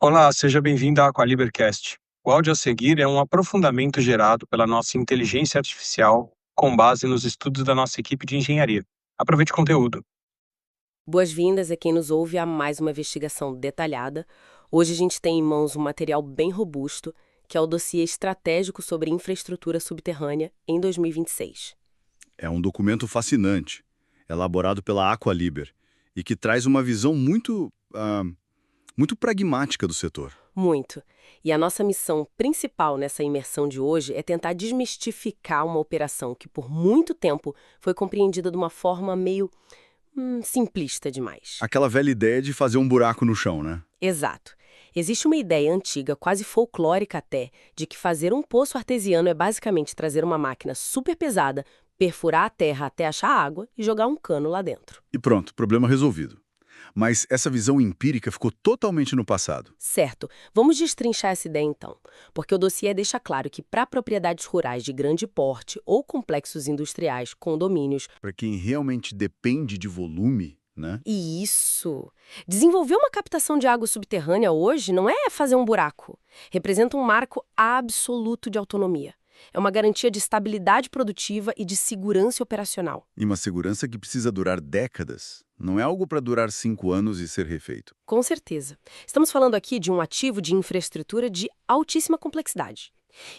Olá, seja bem-vindo à Aqualibercast. O áudio a seguir é um aprofundamento gerado pela nossa inteligência artificial com base nos estudos da nossa equipe de engenharia. Aproveite o conteúdo. Boas-vindas a quem nos ouve a mais uma investigação detalhada. Hoje a gente tem em mãos um material bem robusto, que é o dossiê estratégico sobre infraestrutura subterrânea em 2026. É um documento fascinante, elaborado pela Aqualiber, e que traz uma visão muito pragmática do setor. Muito. E a nossa missão principal nessa imersão de hoje é tentar desmistificar uma operação que por muito tempo foi compreendida de uma forma meio simplista demais. Aquela velha ideia de fazer um buraco no chão, né? Exato. Existe uma ideia antiga, quase folclórica até, de que fazer um poço artesiano é basicamente trazer uma máquina super pesada, perfurar a terra até achar água e jogar um cano lá dentro. E pronto, problema resolvido. Mas essa visão empírica ficou totalmente no passado. Certo, vamos destrinchar essa ideia então, porque o dossiê deixa claro que para propriedades rurais de grande porte ou complexos industriais, condomínios. Para quem realmente depende de volume, né? E isso! Desenvolver uma captação de água subterrânea hoje não é fazer um buraco. Representa um marco absoluto de autonomia. É uma garantia de estabilidade produtiva e de segurança operacional. E uma segurança que precisa durar décadas. Não é algo para durar 5 anos e ser refeito. Com certeza. Estamos falando aqui de um ativo de infraestrutura de altíssima complexidade.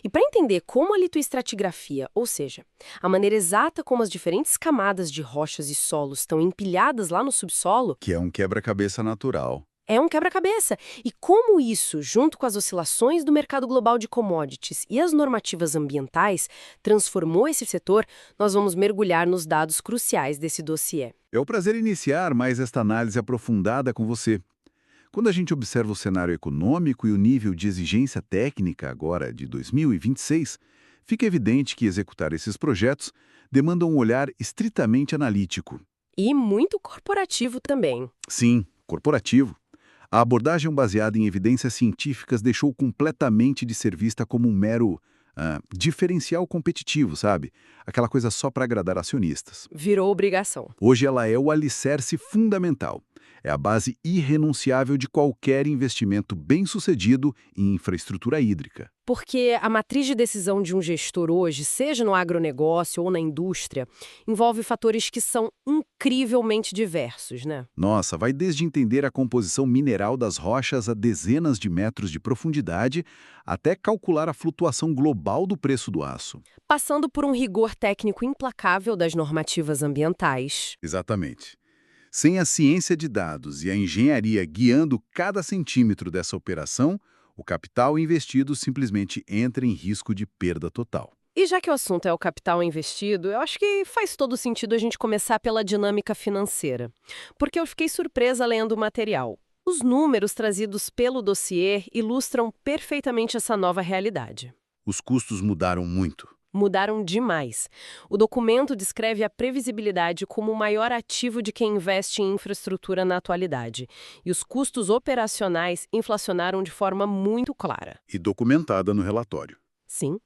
E para entender como a litoestratigrafia, ou seja, a maneira exata como as diferentes camadas de rochas e solos estão empilhadas lá no subsolo, Que é um quebra-cabeça natural. é um quebra-cabeça. E como isso, junto com as oscilações do mercado global de commodities e as normativas ambientais, transformou esse setor, nós vamos mergulhar nos dados cruciais desse dossiê. É um prazer iniciar mais esta análise aprofundada com você. Quando a gente observa o cenário econômico e o nível de exigência técnica agora de 2026, fica evidente que executar esses projetos demanda um olhar estritamente analítico. E muito corporativo também. Sim, corporativo. A abordagem baseada em evidências científicas deixou completamente de ser vista como um mero diferencial competitivo, sabe? Aquela coisa só para agradar acionistas. Virou obrigação. Hoje ela é o alicerce fundamental. É a base irrenunciável de qualquer investimento bem-sucedido em infraestrutura hídrica. Porque a matriz de decisão de um gestor hoje, seja no agronegócio ou na indústria, envolve fatores que são incrivelmente diversos, né? Nossa, vai desde entender a composição mineral das rochas a dezenas de metros de profundidade, até calcular a flutuação global do preço do aço. Passando por um rigor técnico implacável das normativas ambientais. Exatamente. Sem a ciência de dados e a engenharia guiando cada centímetro dessa operação, o capital investido simplesmente entra em risco de perda total. E já que o assunto é o capital investido, eu acho que faz todo sentido a gente começar pela dinâmica financeira. Porque eu fiquei surpresa lendo o material. Os números trazidos pelo dossiê ilustram perfeitamente essa nova realidade. Os custos mudaram muito. Mudaram demais. O documento descreve a previsibilidade como o maior ativo de quem investe em infraestrutura na atualidade. E os custos operacionais inflacionaram de forma muito clara. E documentada no relatório. Sim,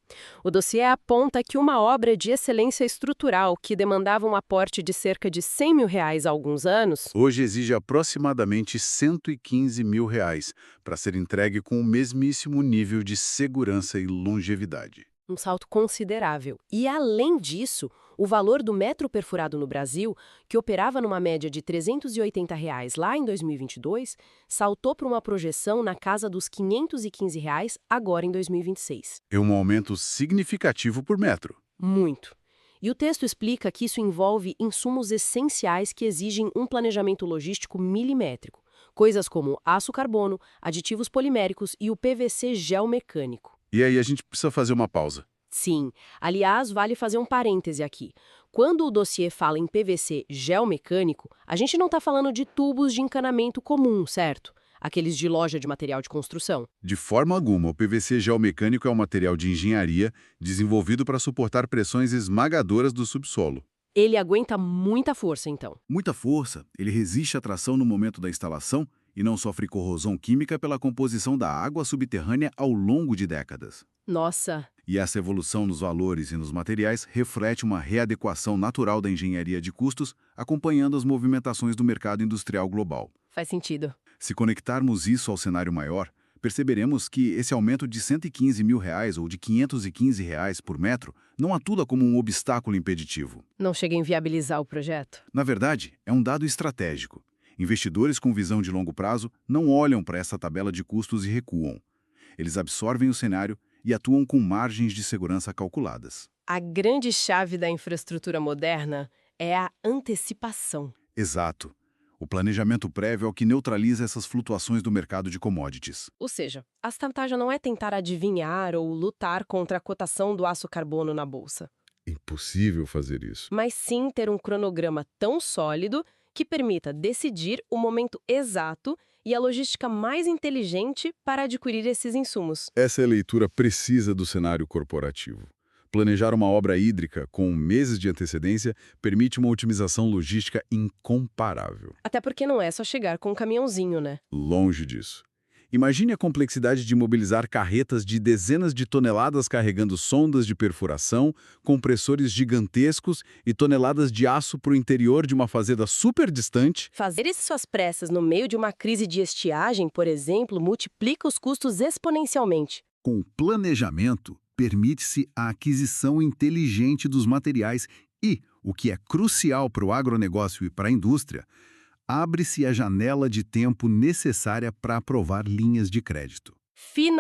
o dossiê aponta que uma obra de excelência estrutural que demandava um aporte de cerca de R$ 100 mil há alguns anos, Hoje exige aproximadamente R$ 115 mil para ser entregue com o mesmíssimo nível de segurança e longevidade. um salto considerável. E, além disso, o valor do metro perfurado no Brasil, que operava numa média de R$ 380 lá em 2022, saltou para uma projeção na casa dos R$ 515 agora em 2026. É um aumento significativo por metro. Muito. E o texto explica que isso envolve insumos essenciais que exigem um planejamento logístico milimétrico, coisas como aço carbono, aditivos poliméricos e o PVC geomecânico. E aí a gente precisa fazer uma pausa. Sim, aliás, vale fazer um parêntese aqui. Quando o dossiê fala em PVC geomecânico, a gente não está falando de tubos de encanamento comum, certo? Aqueles de loja de material de construção. De forma alguma, o PVC geomecânico é um material de engenharia desenvolvido para suportar pressões esmagadoras do subsolo. Ele aguenta muita força, então. Muita força, ele resiste à tração no momento da instalação e não sofre corrosão química pela composição da água subterrânea ao longo de décadas. Nossa, E essa evolução nos valores e nos materiais reflete uma readequação natural da engenharia de custos, acompanhando as movimentações do mercado industrial global. faz sentido. Se conectarmos isso ao cenário maior, perceberemos que esse aumento de R$ 115 mil ou de R$ 515 por metro não atua como um obstáculo impeditivo. Não chega a inviabilizar o projeto? Na verdade, é um dado estratégico. Investidores com visão de longo prazo não olham para essa tabela de custos e recuam. Eles absorvem o cenário e atuam com margens de segurança calculadas. A grande chave da infraestrutura moderna é a antecipação. Exato. O planejamento prévio é o que neutraliza essas flutuações do mercado de commodities. Ou seja, a estratégia não é tentar adivinhar ou lutar contra a cotação do aço carbono na bolsa, Impossível fazer isso. mas sim ter um cronograma tão sólido que permita decidir o momento exato e a logística mais inteligente para adquirir esses insumos. Essa é a leitura precisa do cenário corporativo. Planejar uma obra hídrica com meses de antecedência permite uma otimização logística incomparável. Até porque não é só chegar com um caminhãozinho, né? Longe disso. Imagine a complexidade de mobilizar carretas de dezenas de toneladas carregando sondas de perfuração, compressores gigantescos e toneladas de aço para o interior de uma fazenda super distante. Fazer isso às pressas no meio de uma crise de estiagem, por exemplo, multiplica os custos exponencialmente. Com o planejamento, permite-se a aquisição inteligente dos materiais e, o que é crucial para o agronegócio e para a indústria, abre-se a janela de tempo necessária para aprovar linhas de crédito.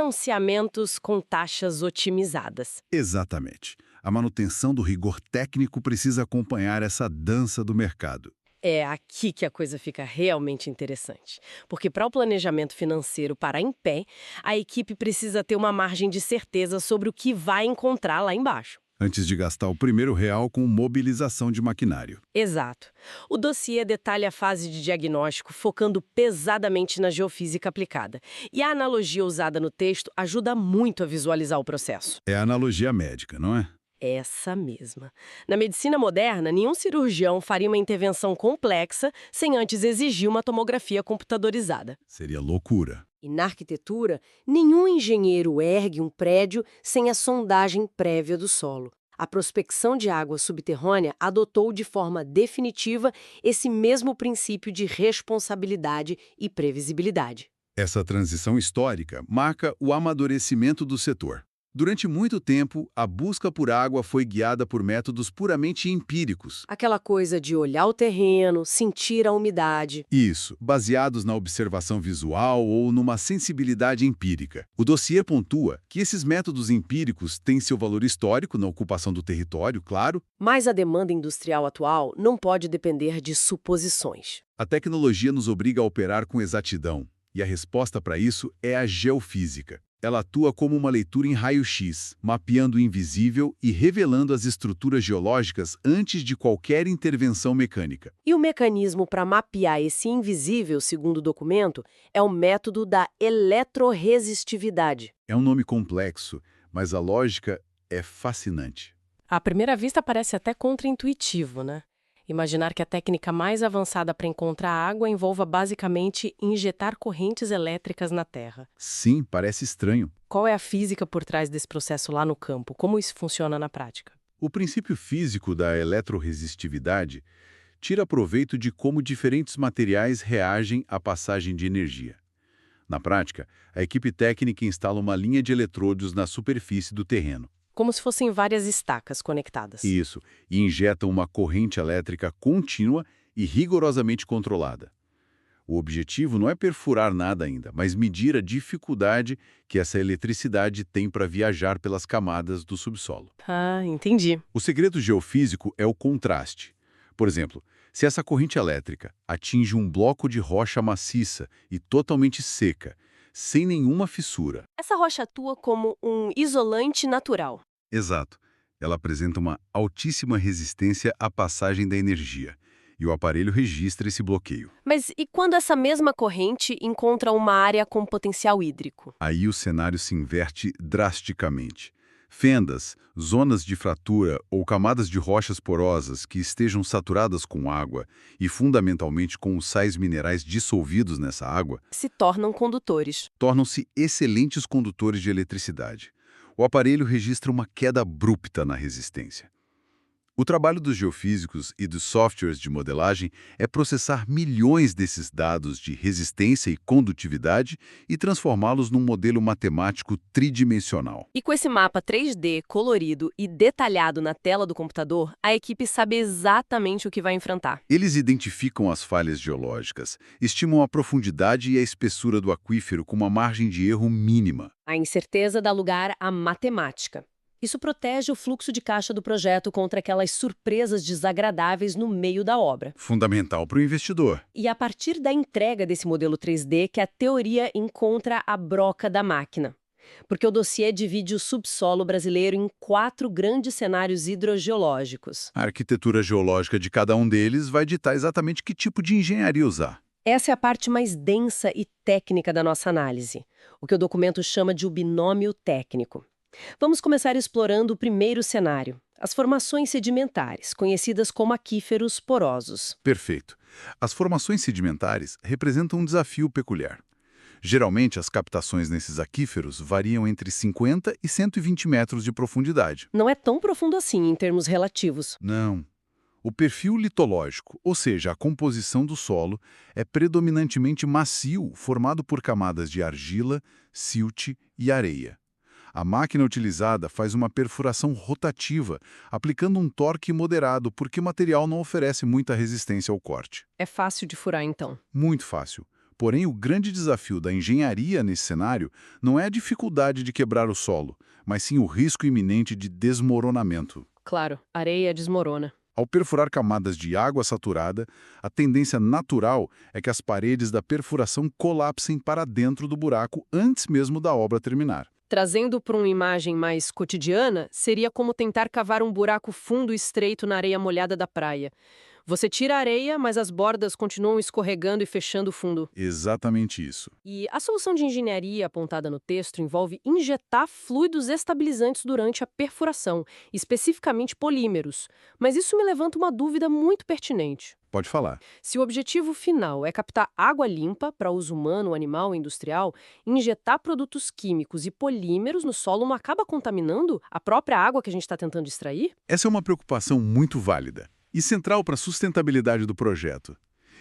Financiamentos com taxas otimizadas. Exatamente. A manutenção do rigor técnico precisa acompanhar essa dança do mercado. É aqui que a coisa fica realmente interessante. Porque para o planejamento financeiro parar em pé, a equipe precisa ter uma margem de certeza sobre o que vai encontrar lá embaixo. Antes de gastar o primeiro real com mobilização de maquinário. Exato. O dossiê detalha a fase de diagnóstico, focando pesadamente na geofísica aplicada. E a analogia usada no texto ajuda muito a visualizar o processo. É a analogia médica, não é? Essa mesma. Na medicina moderna, nenhum cirurgião faria uma intervenção complexa sem antes exigir uma tomografia computadorizada. Seria loucura. E na arquitetura, nenhum engenheiro ergue um prédio sem a sondagem prévia do solo. A prospecção de água subterrânea adotou de forma definitiva esse mesmo princípio de responsabilidade e previsibilidade. Essa transição histórica marca o amadurecimento do setor. Durante muito tempo, a busca por água foi guiada por métodos puramente empíricos. Aquela coisa de olhar o terreno, sentir a umidade. Isso, baseados na observação visual ou numa sensibilidade empírica. O dossiê pontua que esses métodos empíricos têm seu valor histórico na ocupação do território, claro. Mas a demanda industrial atual não pode depender de suposições. A tecnologia nos obriga a operar com exatidão, e a resposta para isso é a geofísica. Ela atua como uma leitura em raio-x, mapeando o invisível e revelando as estruturas geológicas antes de qualquer intervenção mecânica. E o mecanismo para mapear esse invisível, segundo o documento, é o método da eletroresistividade. É um nome complexo, mas a lógica é fascinante. À primeira vista parece até contraintuitivo, né? Imaginar que a técnica mais avançada para encontrar água envolva basicamente injetar correntes elétricas na Terra. Sim, parece estranho. Qual é a física por trás desse processo lá no campo? Como isso funciona na prática? O princípio físico da eletroresistividade tira proveito de como diferentes materiais reagem à passagem de energia. Na prática, a equipe técnica instala uma linha de eletrodos na superfície do terreno. Como se fossem várias estacas conectadas. Isso, e injetam uma corrente elétrica contínua e rigorosamente controlada. O objetivo não é perfurar nada ainda, mas medir a dificuldade que essa eletricidade tem para viajar pelas camadas do subsolo. Ah, entendi. O segredo geofísico é o contraste. Por exemplo, se essa corrente elétrica atinge um bloco de rocha maciça e totalmente seca, sem nenhuma fissura. Essa rocha atua como um isolante natural. Exato. Ela apresenta uma altíssima resistência à passagem da energia, e o aparelho registra esse bloqueio. Mas e quando essa mesma corrente encontra uma área com potencial hídrico? Aí o cenário se inverte drasticamente. Fendas, zonas de fratura ou camadas de rochas porosas que estejam saturadas com água e fundamentalmente com os sais minerais dissolvidos nessa água, Se tornam condutores. tornam-se excelentes condutores de eletricidade. O aparelho registra uma queda abrupta na resistência. O trabalho dos geofísicos e dos softwares de modelagem é processar milhões desses dados de resistência e condutividade e transformá-los num modelo matemático tridimensional. E com esse mapa 3D colorido e detalhado na tela do computador, a equipe sabe exatamente o que vai enfrentar. Eles identificam as falhas geológicas, estimam a profundidade e a espessura do aquífero com uma margem de erro mínima. A incerteza dá lugar à matemática. Isso protege o fluxo de caixa do projeto contra aquelas surpresas desagradáveis no meio da obra. Fundamental para o investidor. E a partir da entrega desse modelo 3D que a teoria encontra a broca da máquina. Porque o dossiê divide o subsolo brasileiro em 4 grandes cenários hidrogeológicos. A arquitetura geológica de cada um deles vai ditar exatamente que tipo de engenharia usar. Essa é a parte mais densa e técnica da nossa análise, o que o documento chama de o binômio técnico. Vamos começar explorando o primeiro cenário, as formações sedimentares, conhecidas como aquíferos porosos. Perfeito. As formações sedimentares representam um desafio peculiar. Geralmente, as captações nesses aquíferos variam entre 50 e 120 metros de profundidade. Não é tão profundo assim em termos relativos. Não. O perfil litológico, ou seja, a composição do solo, é predominantemente macio, formado por camadas de argila, silt e areia. A máquina utilizada faz uma perfuração rotativa, aplicando um torque moderado porque o material não oferece muita resistência ao corte. É fácil de furar, então. Muito fácil. Porém, o grande desafio da engenharia nesse cenário não é a dificuldade de quebrar o solo, mas sim o risco iminente de desmoronamento. Claro, areia desmorona. Ao perfurar camadas de água saturada, a tendência natural é que as paredes da perfuração colapsem para dentro do buraco antes mesmo da obra terminar. Trazendo para uma imagem mais cotidiana, seria como tentar cavar um buraco fundo e estreito na areia molhada da praia. Você tira a areia, mas as bordas continuam escorregando e fechando o fundo. Exatamente isso. E a solução de engenharia apontada no texto envolve injetar fluidos estabilizantes durante a perfuração, especificamente polímeros. Mas isso me levanta uma dúvida muito pertinente. Pode falar. Se o objetivo final é captar água limpa para uso humano, animal e industrial, injetar produtos químicos e polímeros no solo não acaba contaminando a própria água que a gente está tentando extrair? Essa é uma preocupação muito válida e central para a sustentabilidade do projeto.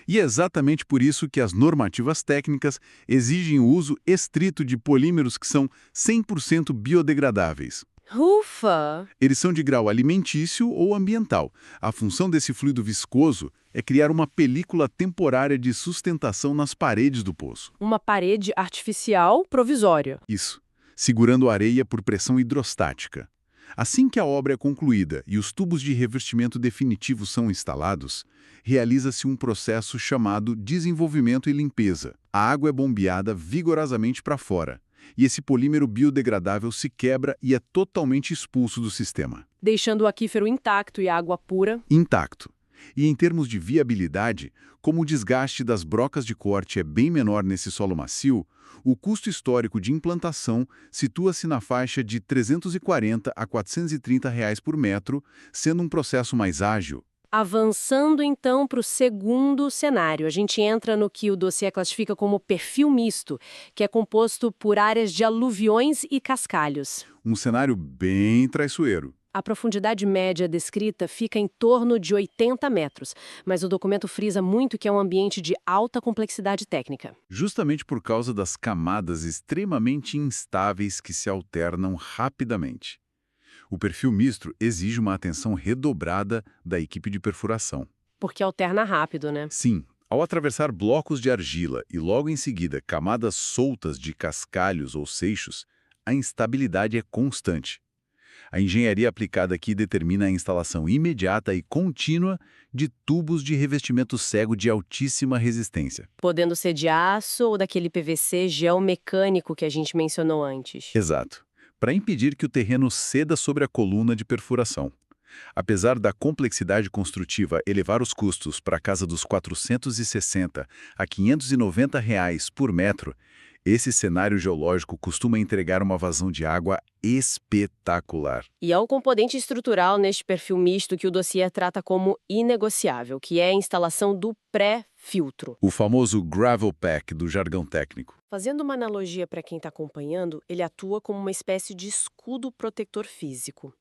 E é exatamente por isso que as normativas técnicas exigem o uso estrito de polímeros que são 100% biodegradáveis. Ufa! Eles são de grau alimentício ou ambiental. A função desse fluido viscoso é criar uma película temporária de sustentação nas paredes do poço. Uma parede artificial provisória. Isso, segurando a areia por pressão hidrostática. Assim que a obra é concluída e os tubos de revestimento definitivos são instalados, realiza-se um processo chamado desenvolvimento e limpeza. A água é bombeada vigorosamente para fora, e esse polímero biodegradável se quebra e é totalmente expulso do sistema. Deixando o aquífero intacto e a água pura. Intacto. E em termos de viabilidade, como o desgaste das brocas de corte é bem menor nesse solo macio, o custo histórico de implantação situa-se na faixa de R$ 340 a R$ 430 por metro, sendo um processo mais ágil. Avançando então para o segundo cenário, a gente entra no que o dossiê classifica como perfil misto, que é composto por áreas de aluviões e cascalhos. Um cenário bem traiçoeiro. A profundidade média descrita fica em torno de 80 metros, mas o documento frisa muito que é um ambiente de alta complexidade técnica. Justamente por causa das camadas extremamente instáveis que se alternam rapidamente. O perfil misto exige uma atenção redobrada da equipe de perfuração. Porque alterna rápido, né? Sim, ao atravessar blocos de argila e logo em seguida camadas soltas de cascalhos ou seixos, a instabilidade é constante. A engenharia aplicada aqui determina a instalação imediata e contínua de tubos de revestimento cego de altíssima resistência. Podendo ser de aço ou daquele PVC geomecânico que a gente mencionou antes. Exato. Para impedir que o terreno ceda sobre a coluna de perfuração. Apesar da complexidade construtiva elevar os custos para a casa dos R$ 460 a R$ 590 por metro, Esse cenário geológico costuma entregar uma vazão de água espetacular. E é um componente estrutural neste perfil misto que o dossiê trata como inegociável, que é a instalação do pré-filtro. O famoso gravel pack do jargão técnico. Fazendo uma analogia para quem está acompanhando, ele atua como uma espécie de escudo protetor físico.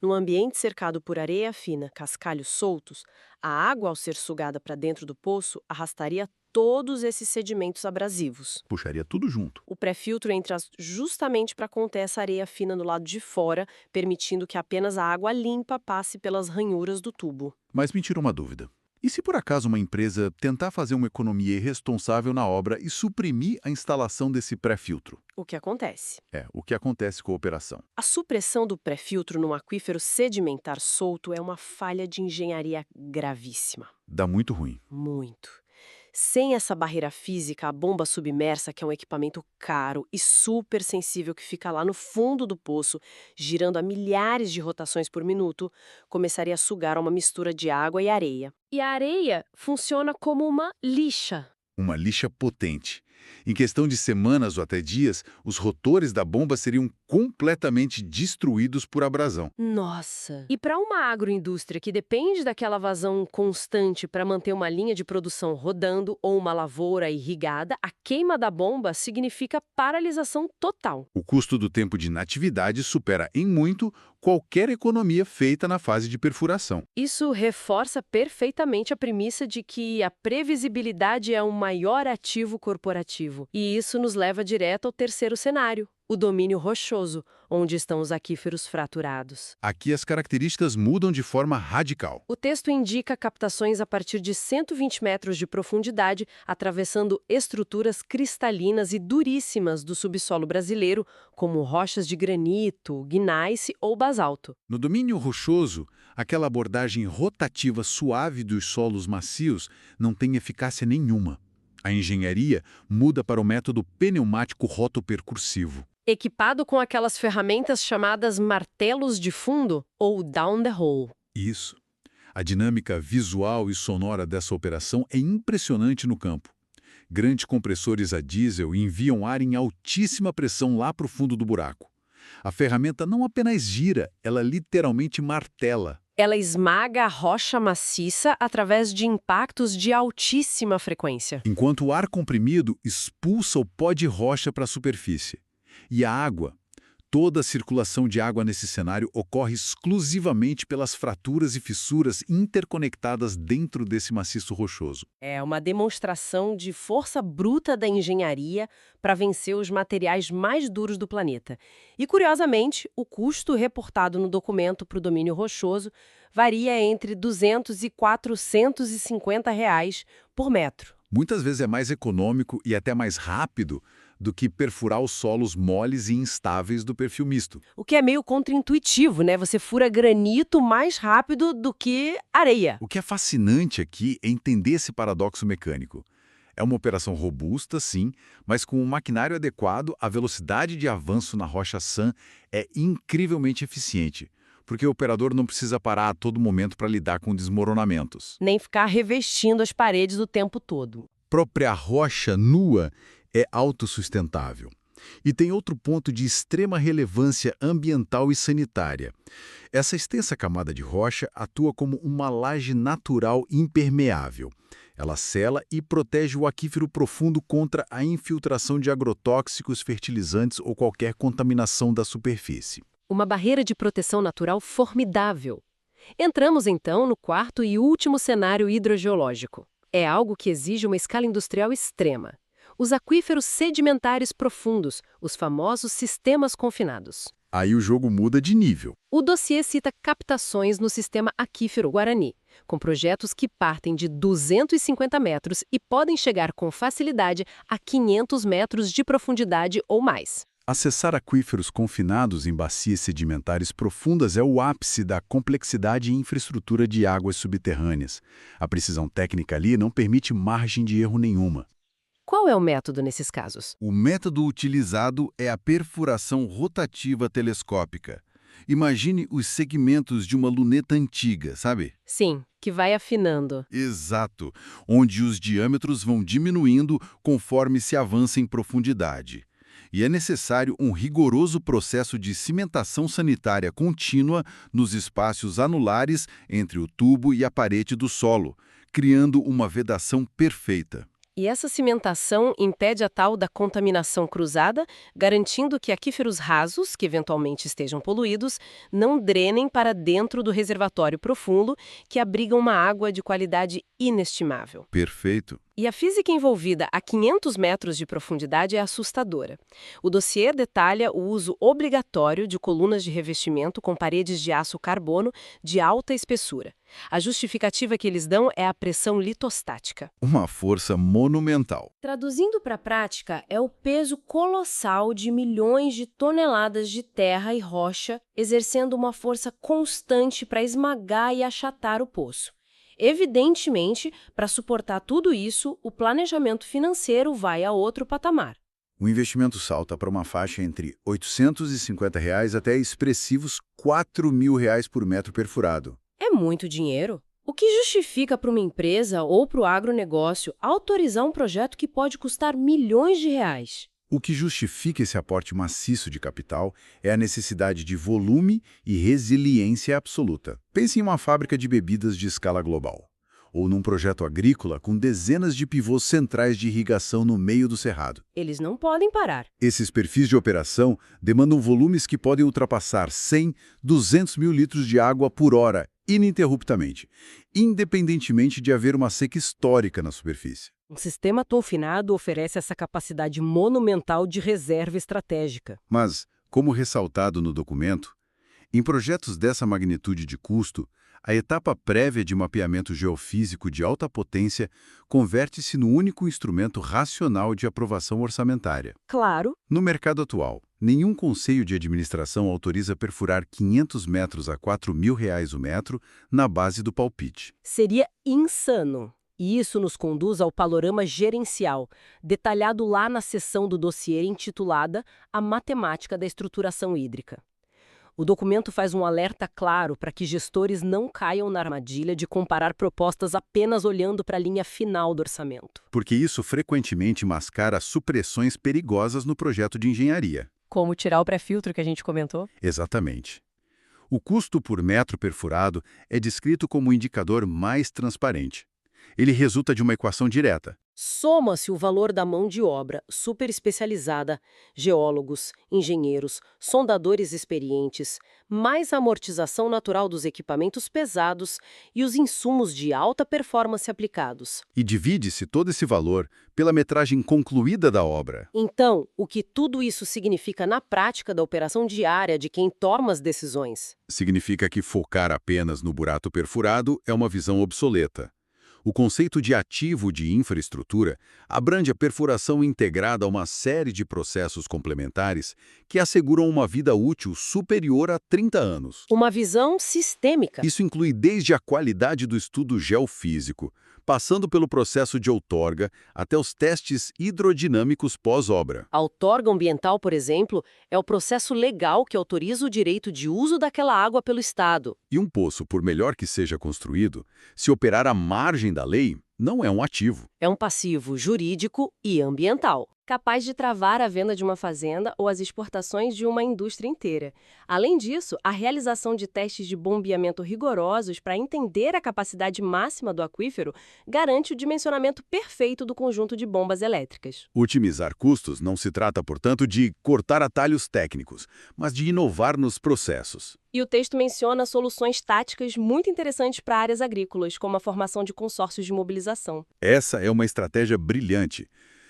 Num ambiente cercado por areia fina, cascalhos soltos, a água, ao ser sugada para dentro do poço, arrastaria todos esses sedimentos abrasivos. Puxaria tudo junto. O pré-filtro entra justamente para conter essa areia fina do lado de fora, permitindo que apenas a água limpa passe pelas ranhuras do tubo. Mas me tira uma dúvida. E se por acaso uma empresa tentar fazer uma economia irresponsável na obra e suprimir a instalação desse pré-filtro? O que acontece? O que acontece com a operação? A supressão do pré-filtro num aquífero sedimentar solto é uma falha de engenharia gravíssima. Dá muito ruim. Muito. Sem essa barreira física, a bomba submersa, que é um equipamento caro e super sensível que fica lá no fundo do poço, girando a milhares de rotações por minuto, começaria a sugar uma mistura de água e areia. E a areia funciona como uma lixa. Uma lixa potente. Em questão de semanas ou até dias, os rotores da bomba seriam completamente destruídos por abrasão. Nossa! E para uma agroindústria que depende daquela vazão constante para manter uma linha de produção rodando ou uma lavoura irrigada, a queima da bomba significa paralisação total. O custo do tempo de inatividade supera em muito qualquer economia feita na fase de perfuração. Isso reforça perfeitamente a premissa de que a previsibilidade é o maior ativo corporativo. E isso nos leva direto ao terceiro cenário, o domínio rochoso, onde estão os aquíferos fraturados. Aqui as características mudam de forma radical. O texto indica captações a partir de 120 metros de profundidade, atravessando estruturas cristalinas e duríssimas do subsolo brasileiro, como rochas de granito, gneiss ou basalto. No domínio rochoso, aquela abordagem rotativa suave dos solos macios não tem eficácia nenhuma. A engenharia muda para o método pneumático rotopercursivo. Equipado com aquelas ferramentas chamadas martelos de fundo ou down the hole. Isso. A dinâmica visual e sonora dessa operação é impressionante no campo. Grandes compressores a diesel enviam ar em altíssima pressão lá para o fundo do buraco. A ferramenta não apenas gira, ela literalmente martela. Ela esmaga a rocha maciça através de impactos de altíssima frequência. Enquanto o ar comprimido expulsa o pó de rocha para a superfície. E a água? Toda a circulação de água nesse cenário ocorre exclusivamente pelas fraturas e fissuras interconectadas dentro desse maciço rochoso. É uma demonstração de força bruta da engenharia para vencer os materiais mais duros do planeta. E, curiosamente, o custo reportado no documento para o domínio rochoso varia entre R$ 200 e R$ 450 por metro. Muitas vezes é mais econômico e até mais rápido do que perfurar os solos moles e instáveis do perfil misto. O que é meio contraintuitivo, né? Você fura granito mais rápido do que areia. O que é fascinante aqui é entender esse paradoxo mecânico. É uma operação robusta, sim, mas com um maquinário adequado, a velocidade de avanço na rocha sã é incrivelmente eficiente, porque o operador não precisa parar a todo momento para lidar com desmoronamentos. Nem ficar revestindo as paredes o tempo todo. Própria rocha nua é autossustentável. E tem outro ponto de extrema relevância ambiental e sanitária. Essa extensa camada de rocha atua como uma laje natural impermeável. Ela sela e protege o aquífero profundo contra a infiltração de agrotóxicos, fertilizantes ou qualquer contaminação da superfície. Uma barreira de proteção natural formidável. Entramos, então, no quarto e último cenário hidrogeológico. É algo que exige uma escala industrial extrema. Os aquíferos sedimentares profundos, os famosos sistemas confinados. Aí o jogo muda de nível. O dossiê cita captações no sistema aquífero Guarani, com projetos que partem de 250 metros e podem chegar com facilidade a 500 metros de profundidade ou mais. Acessar aquíferos confinados em bacias sedimentares profundas é o ápice da complexidade e infraestrutura de águas subterrâneas. A precisão técnica ali não permite margem de erro nenhuma. Qual é o método nesses casos? O método utilizado é a perfuração rotativa telescópica. Imagine os segmentos de uma luneta antiga, sabe? Sim, que vai afinando. Exato, onde os diâmetros vão diminuindo conforme se avança em profundidade. E é necessário um rigoroso processo de cimentação sanitária contínua nos espaços anulares entre o tubo e a parede do solo, criando uma vedação perfeita. E essa cimentação impede a tal da contaminação cruzada, garantindo que aquíferos rasos, que eventualmente estejam poluídos, não drenem para dentro do reservatório profundo, que abriga uma água de qualidade inestimável. Perfeito. E a física envolvida a 500 metros de profundidade é assustadora. O dossiê detalha o uso obrigatório de colunas de revestimento com paredes de aço carbono de alta espessura. A justificativa que eles dão é a pressão litostática. Uma força monumental. Traduzindo para a prática, é o peso colossal de milhões de toneladas de terra e rocha exercendo uma força constante para esmagar e achatar o poço. Evidentemente, para suportar tudo isso, o planejamento financeiro vai a outro patamar. O investimento salta para uma faixa entre R$ 850 até expressivos R$ 4.000 por metro perfurado. É muito dinheiro. O que justifica para uma empresa ou para o agronegócio autorizar um projeto que pode custar milhões de reais? O que justifica esse aporte maciço de capital é a necessidade de volume e resiliência absoluta. Pense em uma fábrica de bebidas de escala global, ou num projeto agrícola com dezenas de pivôs centrais de irrigação no meio do cerrado. Eles não podem parar. Esses perfis de operação demandam volumes que podem ultrapassar 100, 200 mil litros de água por hora, ininterruptamente, independentemente de haver uma seca histórica na superfície. Um sistema confinado oferece essa capacidade monumental de reserva estratégica. Mas, como ressaltado no documento, em projetos dessa magnitude de custo, a etapa prévia de mapeamento geofísico de alta potência converte-se no único instrumento racional de aprovação orçamentária. Claro. No mercado atual, nenhum conselho de administração autoriza perfurar 500 metros a R$ 4.000 o metro na base do palpite. Seria insano. E isso nos conduz ao panorama gerencial, detalhado lá na seção do dossiê intitulada A Matemática da Estruturação Hídrica. O documento faz um alerta claro para que gestores não caiam na armadilha de comparar propostas apenas olhando para a linha final do orçamento. Porque isso frequentemente mascara supressões perigosas no projeto de engenharia. Como tirar o pré-filtro que a gente comentou? Exatamente. O custo por metro perfurado é descrito como o indicador mais transparente. Ele resulta de uma equação direta. Soma-se o valor da mão de obra super especializada, geólogos, engenheiros, sondadores experientes, mais a amortização natural dos equipamentos pesados e os insumos de alta performance aplicados. E divide-se todo esse valor pela metragem concluída da obra. Então, o que tudo isso significa na prática da operação diária de quem toma as decisões? Significa que focar apenas no buraco perfurado é uma visão obsoleta. O conceito de ativo de infraestrutura abrange a perfuração integrada a uma série de processos complementares que asseguram uma vida útil superior a 30 anos. Uma visão sistêmica. Isso inclui desde a qualidade do estudo geofísico, passando pelo processo de outorga até os testes hidrodinâmicos pós-obra. A outorga ambiental, por exemplo, é o processo legal que autoriza o direito de uso daquela água pelo Estado. E um poço, por melhor que seja construído, se operar à margem da lei, não é um ativo. É um passivo jurídico e ambiental, capaz de travar a venda de uma fazenda ou as exportações de uma indústria inteira. Além disso, a realização de testes de bombeamento rigorosos para entender a capacidade máxima do aquífero garante o dimensionamento perfeito do conjunto de bombas elétricas. Otimizar custos não se trata, portanto, de cortar atalhos técnicos, mas de inovar nos processos. E o texto menciona soluções táticas muito interessantes para áreas agrícolas, como a formação de consórcios de mobilização. Essa é uma estratégia brilhante.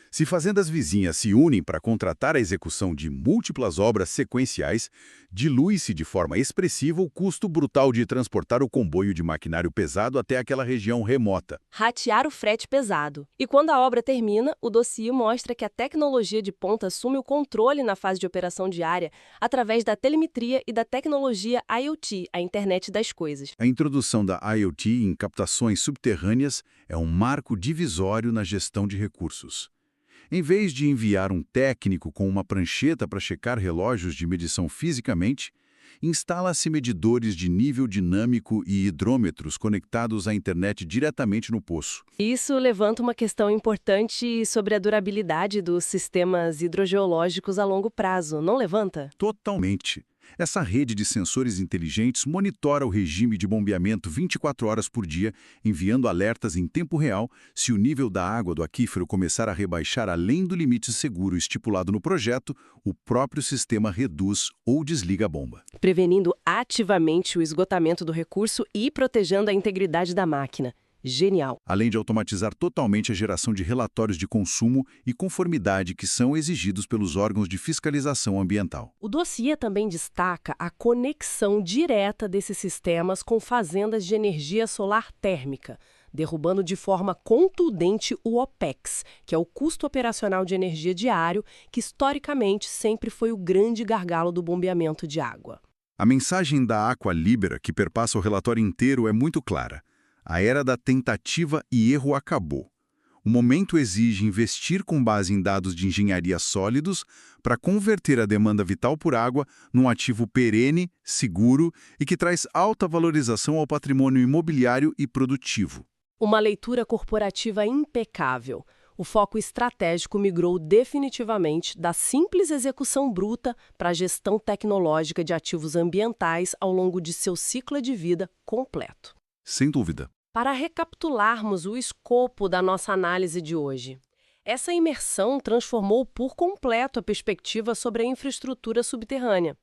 Se fazendas vizinhas se unem para contratar a execução de múltiplas obras sequenciais, dilui-se de forma expressiva o custo brutal de transportar o comboio de maquinário pesado até aquela região remota. Ratear o frete pesado. E quando a obra termina, o dossiê mostra que a tecnologia de ponta assume o controle na fase de operação diária através da telemetria e da tecnologia IoT, a Internet das Coisas. A introdução da IoT em captações subterrâneas é um marco divisório na gestão de recursos. Em vez de enviar um técnico com uma prancheta para checar relógios de medição fisicamente, instala-se medidores de nível dinâmico e hidrômetros conectados à internet diretamente no poço. Isso levanta uma questão importante sobre a durabilidade dos sistemas hidrogeológicos a longo prazo, não levanta? Totalmente. Essa rede de sensores inteligentes monitora o regime de bombeamento 24 horas por dia, enviando alertas em tempo real se o nível da água do aquífero começar a rebaixar além do limite seguro estipulado no projeto, o próprio sistema reduz ou desliga a bomba. Prevenindo ativamente o esgotamento do recurso e protegendo a integridade da máquina. Genial. Além de automatizar totalmente a geração de relatórios de consumo e conformidade que são exigidos pelos órgãos de fiscalização ambiental. O dossiê também destaca a conexão direta desses sistemas com fazendas de energia solar térmica, derrubando de forma contundente o OPEX, que é o custo operacional de energia diário, que historicamente sempre foi o grande gargalo do bombeamento de água. A mensagem da Aqua Libera, que perpassa o relatório inteiro, é muito clara. A era da tentativa e erro acabou. O momento exige investir com base em dados de engenharia sólidos para converter a demanda vital por água num ativo perene, seguro e que traz alta valorização ao patrimônio imobiliário e produtivo. Uma leitura corporativa impecável. O foco estratégico migrou definitivamente da simples execução bruta para a gestão tecnológica de ativos ambientais ao longo de seu ciclo de vida completo. Sem dúvida. Para recapitularmos o escopo da nossa análise de hoje, essa imersão transformou por completo a perspectiva sobre a infraestrutura subterrânea.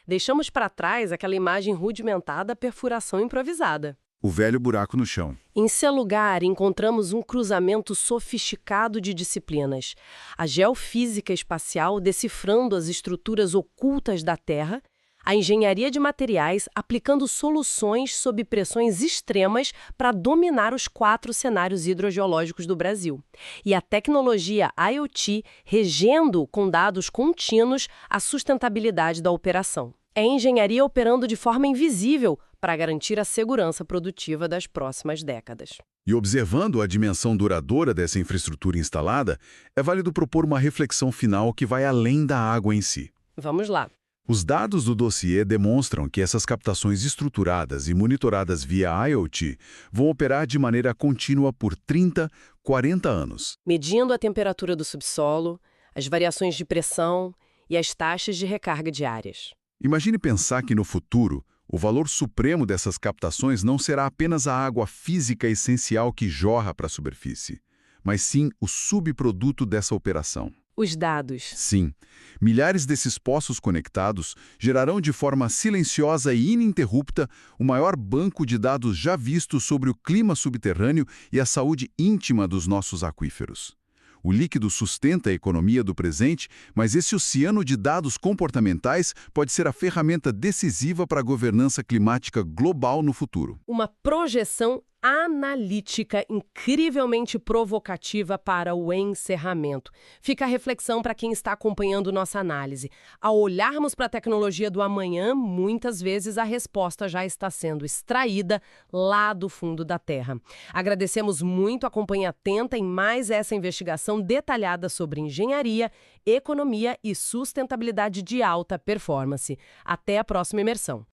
Deixamos para trás aquela imagem rudimentar da perfuração improvisada. O velho buraco no chão. Em seu lugar, encontramos um cruzamento sofisticado de disciplinas. A geofísica espacial decifrando as estruturas ocultas da Terra, a engenharia de materiais aplicando soluções sob pressões extremas para dominar os 4 cenários hidrogeológicos do Brasil. E a tecnologia IoT regendo com dados contínuos a sustentabilidade da operação. É engenharia operando de forma invisível para garantir a segurança produtiva das próximas décadas. E observando a dimensão duradoura dessa infraestrutura instalada, é válido propor uma reflexão final que vai além da água em si. Vamos lá. Os dados do dossiê demonstram que essas captações estruturadas e monitoradas via IoT vão operar de maneira contínua por 30, 40 anos. Medindo a temperatura do subsolo, as variações de pressão e as taxas de recarga diárias. Imagine pensar que no futuro, o valor supremo dessas captações não será apenas a água física essencial que jorra para a superfície, mas sim o subproduto dessa operação. Os dados. Sim, milhares desses poços conectados gerarão de forma silenciosa e ininterrupta o maior banco de dados já visto sobre o clima subterrâneo e a saúde íntima dos nossos aquíferos. O líquido sustenta a economia do presente, mas esse oceano de dados comportamentais pode ser a ferramenta decisiva para a governança climática global no futuro. Uma projeção analítica incrivelmente provocativa para o encerramento. Fica a reflexão para quem está acompanhando nossa análise. Ao olharmos para a tecnologia do amanhã, muitas vezes a resposta já está sendo extraída lá do fundo da Terra. Agradecemos muito a companhia atenta em mais essa investigação detalhada sobre engenharia, economia e sustentabilidade de alta performance. Até a próxima imersão.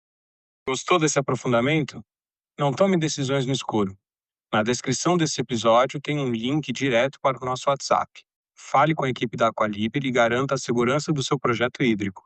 Gostou desse aprofundamento? Não tome decisões no escuro. Na descrição desse episódio tem um link direto para o nosso WhatsApp. Fale com a equipe da Aqualiber e garanta a segurança do seu projeto hídrico.